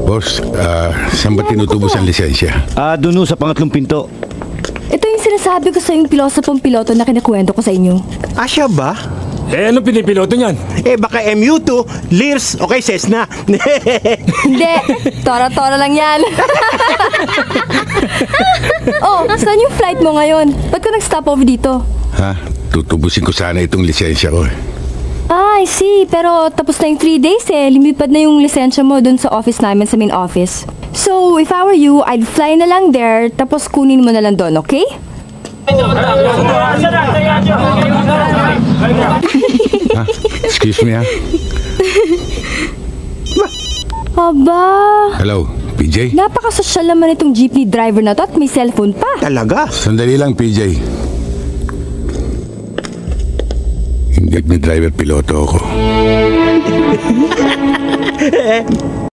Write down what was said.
Boss, saan ba tinutubos ang lisensya? Doon sa pangatlong pinto. Ito yung sinasabi ko sa yung pilosopong piloto na kinakwento ko sa inyo. Siya ba? Ano pinipiloto niyan? Baka MU2, Lears, okay, Cessna. Hindi, tora-tora lang yan. Saan yung flight mo ngayon? Ba't ka nag-stop over dito? Tutubusin ko sana itong lisensya ko. I see. Pero tapos na yung 3 days Lumipad na yung lisensya mo dun sa office namin, sa main office. So, if I were you, I'd fly na lang there, tapos kunin mo na lang doon, okay? Excuse me, Aba. Hello, PJ? Napakasosyal naman itong jeepney driver na to at may cellphone pa. Talaga? Sandali lang, PJ. Hindi ni driver piloto ako.